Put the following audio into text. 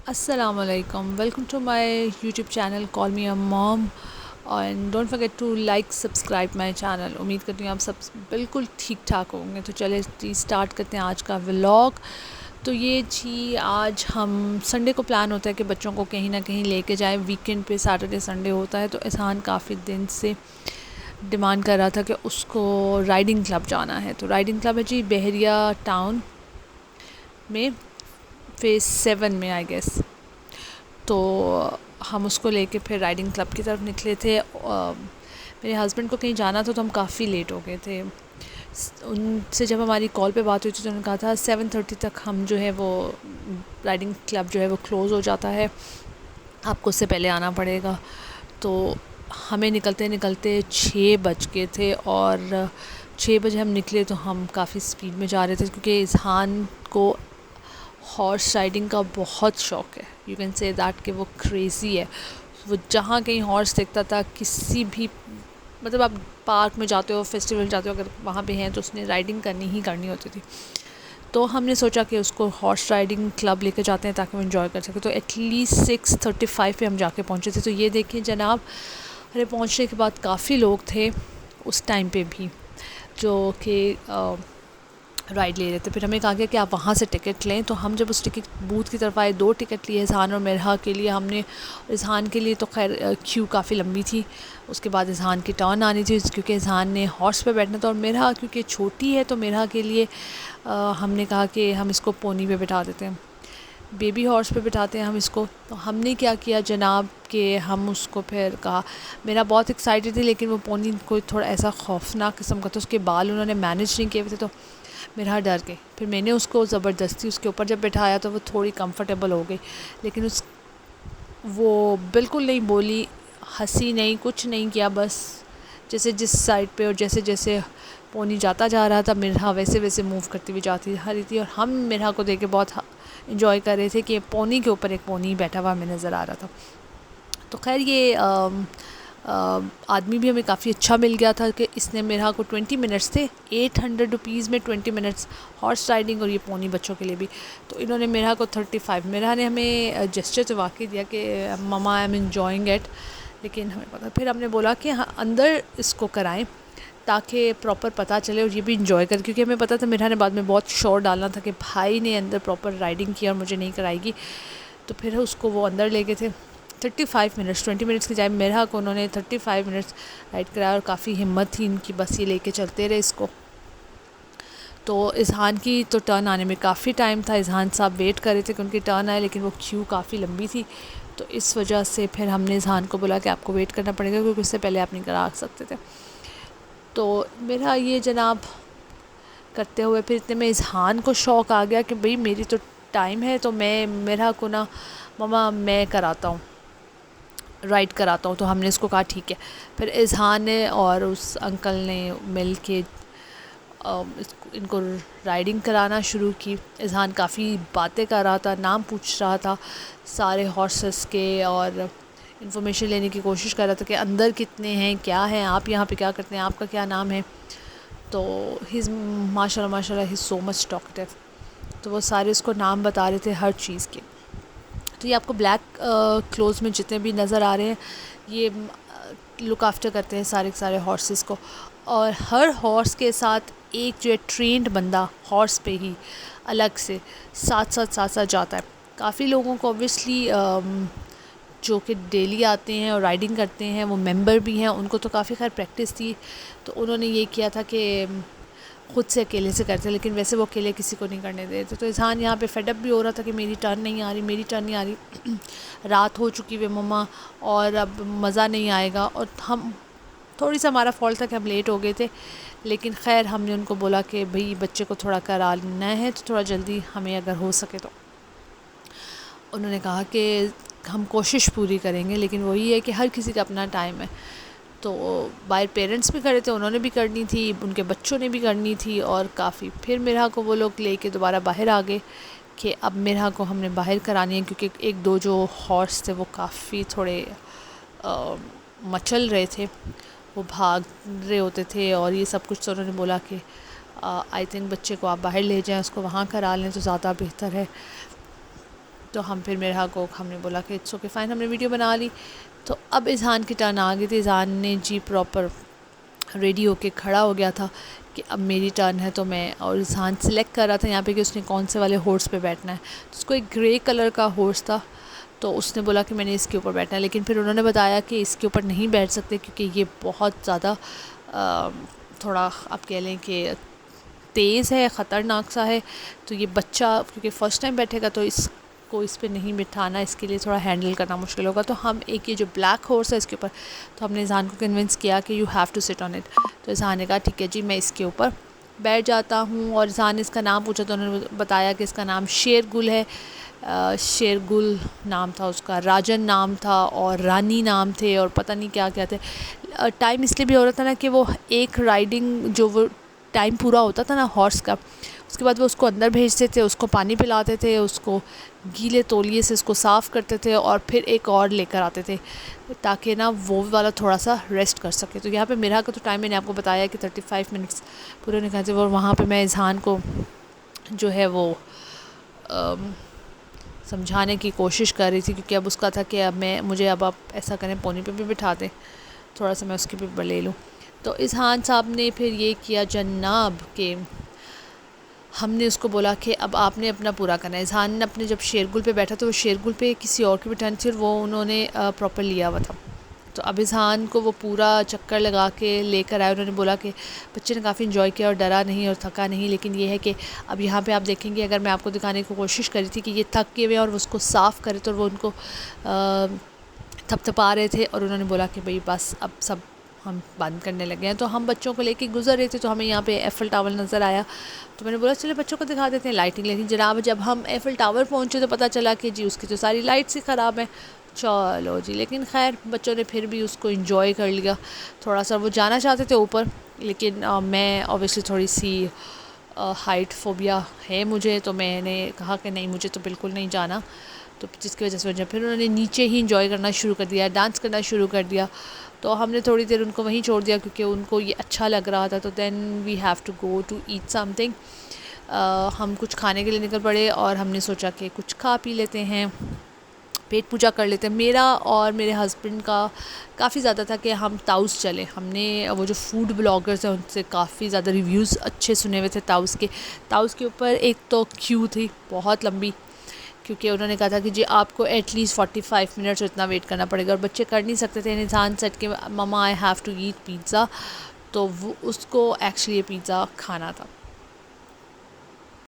Assalamu alaikum. Welcome to my YouTube channel Call Me a Mom and don't forget to like subscribe my channel. امید کرتی ہوں آپ سب بالکل ٹھیک ٹھاک ہوں گے. تو چلے جی اسٹارٹ کرتے ہیں آج کا ولاگ. تو یہ جی آج ہم سنڈے کو پلان ہوتا ہے کہ بچوں کو کہیں نہ کہیں لے کے جائیں. ویکینڈ پہ سیٹرڈے سنڈے ہوتا ہے. تو اذہان کافی دن سے ڈیمانڈ کر رہا تھا کہ اس کو رائڈنگ کلب جانا ہے. تو رائڈنگ کلب ہے جی بحریہ ٹاؤن میں فیز 7 میں آئی گیس. تو ہم اس کو لے کے پھر رائڈنگ کلب کی طرف نکلے تھے. میرے ہسبینڈ کو کہیں جانا تھا تو ہم کافی لیٹ ہو گئے تھے. ان سے جب ہماری کال پہ بات ہوئی تھی تو انہوں نے کہا تھا 7:30 تک ہم جو ہے وہ رائڈنگ کلب جو ہے وہ کلوز ہو جاتا ہے, آپ کو اس سے پہلے آنا پڑے گا. تو ہمیں نکلتے نکلتے 6 بج گئے تھے اور 6 بجے ہم نکلے تو ہم کافی سپیڈ میں جا رہے تھے کیونکہ اذہان کو ہارس رائڈنگ کا بہت شوق ہے. یو کین سے دیٹ کہ وہ کریزی ہے. وہ جہاں کہیں ہارس دیکھتا تھا, کسی بھی مطلب آپ پارک میں جاتے ہو, فیسٹیول جاتے ہو, اگر وہاں پہ ہیں تو اس نے رائڈنگ کرنی ہی کرنی ہوتی تھی. تو ہم نے سوچا کہ اس کو ہارس رائڈنگ کلب لے کے جاتے ہیں تاکہ وہ انجوائے کر سکے. تو ایٹ لیسٹ 6:35 پہ ہم جا کے پہنچے تھے. تو یہ دیکھیں جناب, ارے پہنچنے کے بعد کافی لوگ تھے اس ٹائم پہ بھی جو کہ رائڈ لے رہے تھے. پھر ہمیں کہا گیا کہ آپ وہاں سے ٹکٹ لیں. تو ہم جب اس ٹکٹ بوتھ کی طرف آئے, 2 ٹکٹ لیے اذہان اور مرحا کے لیے ہم نے. اذہان کے لیے تو خیر کیو کافی لمبی تھی. اس کے بعد اذہان کی ٹرن آنی تھی کیونکہ اذہان نے ہارس پہ بیٹھنا تھا, اور مرحا کیونکہ چھوٹی ہے تو مرحا کے لیے ہم نے کہا کہ ہم اس کو پونی پہ بٹھا دیتے ہیں, بیبی ہارس پہ بٹھاتے ہیں ہم اس کو. تو ہم نے کیا کیا جناب کہ ہم اس کو پھر کہا, میرا بہت ایکسائٹیڈ تھی لیکن وہ پونی کوئی تھوڑا ایسا خوفناک قسم کا تھا, اس کے بال انہوں نے مینیج نہیں کیے ہوئے تھے. تو میرا ڈر گئی. پھر میں نے اس کو زبردستی اس کے اوپر جب بٹھایا تو وہ تھوڑی کمفرٹیبل ہو گئی, لیکن وہ بالکل نہیں بولی, ہنسی نہیں, کچھ نہیں کیا. بس جیسے جس سائڈ پہ اور جیسے جیسے پونی جاتا جا رہا تھا مرحا ویسے ویسے موو کرتی ہوئی جاتی آ رہی تھی. اور ہم مرحا کو دیکھ کے بہت انجوائے کر رہے تھے کہ پونی کے اوپر ایک پونی بیٹھا ہوا ہمیں نظر آ رہا تھا. تو خیر یہ آدمی بھی ہمیں کافی اچھا مل گیا تھا کہ اس نے مرحا کو 20 منٹس تھے, 800 روپیز میں 20 منٹس ہارس رائڈنگ اور یہ پونی بچوں کے لیے بھی. تو انہوں نے مرحا کو 35, مرحا نے ہمیں جسچر تو واقعی دیا کہ مما آئی ایم انجوائنگ ایٹ. لیکن ہمیں پتا, پھر ہم نے بولا کہ ہاں اندر اس کو کرائیں تاکہ پراپر پتہ چلے اور یہ بھی انجوائے کرے, کیونکہ ہمیں پتہ تھا مرحا نے بعد میں بہت شور ڈالنا تھا کہ بھائی نے اندر پراپر رائڈنگ کی اور مجھے نہیں کرائے گی. تو پھر اس کو وہ اندر لے گئے تھے. 35 منٹس, 20 منٹس کی جائے مرحا کو انہوں نے 35 منٹس رائڈ کرایا, اور کافی ہمت تھی ان کی, بس یہ لے کے چلتے رہے اس کو. تو اذہان کی تو ٹرن آنے میں کافی ٹائم تھا. اذہان صاحب ویٹ کر رہے تھے کہ ان کی ٹرن آئے, لیکن وہ کیو کافی لمبی تھی. تو اس وجہ سے پھر ہم نے اذہان کو بولا کہ آپ کو ویٹ کرنا پڑے گا کیونکہ اس سے پہلے آپ نہیں کرا سکتے تھے. تو میرا یہ جناب کرتے ہوئے پھر اتنے میں اذہان کو شوق آ گیا کہ بھئی میری تو ٹائم ہے, تو میں مرحا کو نا مما میں کراتا ہوں, رائڈ کراتا ہوں. تو ہم نے اس کو کہا ٹھیک ہے. پھر اذہان نے اور اس انکل نے مل کے ان کو رائڈنگ کرانا شروع کی. اذہان کافی باتیں کر رہا تھا, نام پوچھ رہا تھا سارے ہارسز کے, اور انفارمیشن لینے کی کوشش کر رہا تھا کہ اندر کتنے ہیں, کیا ہیں, آپ یہاں پہ کیا کرتے ہیں, آپ کا کیا نام ہے. تو ماشاء اللہ ہی سو مچ ٹاکٹیو. تو وہ سارے اس کو نام بتا رہے تھے ہر چیز کے. تو یہ آپ کو بلیک کلوز میں جتنے بھی نظر آ رہے ہیں یہ لک آفٹر کرتے ہیں سارے کے سارے ہارسز کو. اور ہر ہارس کے ساتھ ایک جو ہے ٹرینڈ بندہ ہارس پہ ہی الگ سے ساتھ جاتا ہے. کافی لوگوں کو اوبویسلی جو کہ ڈیلی آتے ہیں اور رائڈنگ کرتے ہیں وہ ممبر بھی ہیں, ان کو تو کافی خیر پریکٹس تھی. تو انہوں نے یہ کیا تھا کہ خود سے اکیلے سے کرتے, لیکن ویسے وہ اکیلے کسی کو نہیں کرنے دیتے. تو اذہان یہاں پہ فیڈ اپ بھی ہو رہا تھا کہ میری ٹرن نہیں آ رہی, رات ہو چکی ہے مما, اور اب مزہ نہیں آئے گا. اور ہم تھوڑی سا ہمارا فالٹ تھا کہ ہم لیٹ ہو گئے تھے, لیکن خیر ہم نے ان کو بولا کہ بھئی بچے کو تھوڑا کرانا ہے تو تھوڑا جلدی ہمیں اگر ہو سکے تو. انہوں نے کہا کہ ہم کوشش پوری کریں گے, لیکن وہی ہے کہ ہر کسی کا اپنا ٹائم ہے. تو باہر پیرنٹس بھی کھڑے تھے, انہوں نے بھی کرنی تھی, ان کے بچوں نے بھی کرنی تھی, اور کافی پھر مرحا کو وہ لوگ لے کے دوبارہ باہر آ گئے کہ اب مرحا کو ہم نے باہر کرانی ہے, کیونکہ 1-2 جو ہارس تھے وہ کافی تھوڑے مچل رہے تھے, وہ بھاگ رہے ہوتے تھے اور یہ سب کچھ. تو انہوں نے بولا کہ آئی تھنک بچے کو آپ باہر لے جائیں, اس کو وہاں کرا لیں تو زیادہ بہتر ہے. تو ہم پھر میرا کو ہم نے بولا کہ اٹس اوکے فائن، ہم نے ویڈیو بنا لی. تو اب اذہان کی ٹرن آ گئی تھی. اذہان نے جی پراپر ریڈی ہو کے کھڑا ہو گیا تھا کہ اب میری ٹرن ہے. تو میں اور اذہان سلیکٹ کر رہا تھا یہاں پہ کہ اس نے کون سے والے ہارس پہ بیٹھنا ہے. تو اس کو ایک گرے کلر کا ہارس تھا، تو اس نے بولا کہ میں نے اس کے اوپر بیٹھنا ہے. لیکن پھر انہوں نے بتایا کہ اس کے اوپر نہیں بیٹھ سکتے کیونکہ یہ بہت زیادہ تھوڑا آپ کہہ لیں کہ تیز ہے، خطرناک سا ہے. تو یہ بچہ کیونکہ فرسٹ ٹائم بیٹھے گا تو اس کو اس پہ نہیں بٹھانا، اس کے لیے تھوڑا ہینڈل کرنا مشکل ہوگا. تو ہم ایک یہ جو بلیک ہارس ہے اس کے اوپر، تو ہم نے اذہان کو کنونس کیا کہ you have to sit on it. تو اذہان نے کہا ٹھیک ہے جی میں اس کے اوپر بیٹھ جاتا ہوں. اور اذہان نے اس کا نام پوچھا تو انہوں نے بتایا کہ اس کا نام شیر گل ہے. شیر گل نام تھا اس کا، راجن نام تھا اور رانی نام تھے اور پتہ نہیں کیا کیا تھے. ٹائم اس لیے بھی ہو رہا تھا نا کہ وہ ایک رائڈنگ جو وہ ٹائم پورا ہوتا تھا نا ہارس کا، اس کے بعد وہ اس کو اندر بھیجتے تھے، اس کو پانی پلاتے تھے، اس کو گیلے تولیے سے اس کو صاف کرتے تھے اور پھر ایک اور لے کر آتے تھے تاکہ نا وہ والا تھوڑا سا ریسٹ کر سکے. تو یہاں پہ میرا کا تو ٹائم میں نے آپ کو بتایا کہ 35 منٹس پورے نکالتے تھے. اور وہاں پہ میں اذہان کو جو ہے وہ سمجھانے کی کوشش کر رہی تھی کیونکہ اب اس کا تھا کہ مجھے اب آپ ایسا کریں پونی پہ بھی بٹھا دیں، تھوڑا سا میں اس کی بھی لے لوں. تو اذہان صاحب نے پھر یہ کیا جناب کہ ہم نے اس کو بولا کہ اب آپ نے اپنا پورا کرنا ہے. اذہان نے اپنے جب شیرگل پہ بیٹھا تو وہ شیرگل پہ کسی اور کی بٹھانی تھی اور وہ انہوں نے پراپر لیا ہوا تھا. تو اب اذہان کو وہ پورا چکر لگا کے لے کر آئے. انہوں نے بولا کہ بچے نے کافی انجوائے کیا اور ڈرا نہیں اور تھکا نہیں. لیکن یہ ہے کہ اب یہاں پہ آپ دیکھیں گے، اگر میں آپ کو دکھانے کی کوشش کری تھی کہ یہ تھک کے ہوئے اور اس کو صاف کرے تو وہ ان کو تھپ تھپا رہے تھے اور انہوں نے بولا کہ بھئی بس اب سب ہم بند کرنے لگے ہیں. تو ہم بچوں کو لے کے گزر رہے تھے تو ہمیں یہاں پہ ایفل ٹاور نظر آیا. تو میں نے بولا چلے بچوں کو دکھا دیتے ہیں لائٹنگ. لیکن جناب جب ہم ایفل ٹاور پہنچے تو پتہ چلا کہ جی اس کی تو ساری لائٹس ہی خراب ہیں. چلو جی، لیکن خیر بچوں نے پھر بھی اس کو انجوائے کر لیا. تھوڑا سا وہ جانا چاہتے تھے اوپر، لیکن میں اوبیسلی تھوڑی سی ہائٹ فوبیا ہے مجھے، تو میں نے کہا کہ نہیں مجھے تو بالکل نہیں جانا. تو جس کی وجہ سے پھر انہوں نے نیچے ہی انجوائے کرنا شروع کر دیا، ڈانس کرنا شروع کر دیا. تو ہم نے تھوڑی دیر ان کو وہیں چھوڑ دیا کیونکہ ان کو یہ اچھا لگ رہا تھا. تو then we have to go to eat سم تھنگ. ہم کچھ کھانے کے لیے نکل پڑے اور ہم نے سوچا کہ کچھ کھا پی لیتے ہیں، پیٹ پوجا کر لیتے ہیں. میرا اور میرے ہسبینڈ کا کافی زیادہ تھا کہ ہم تاؤس چلیں. ہم نے وہ جو فوڈ بلاگرز ہیں ان سے کافی زیادہ ریویوز اچھے سنے ہوئے تھے تاؤس کے. تاؤس کے اوپر ایک تو کیو تھی بہت لمبی، کیونکہ انہوں نے کہا تھا کہ جی آپ کو ایٹ لیسٹ 45 منٹس اتنا ویٹ کرنا پڑے گا. اور بچے کر نہیں سکتے تھے. انسان سیٹ کہ مما I have to eat pizza, تو وہ اس کو ایکچولی یہ پیزا کھانا تھا.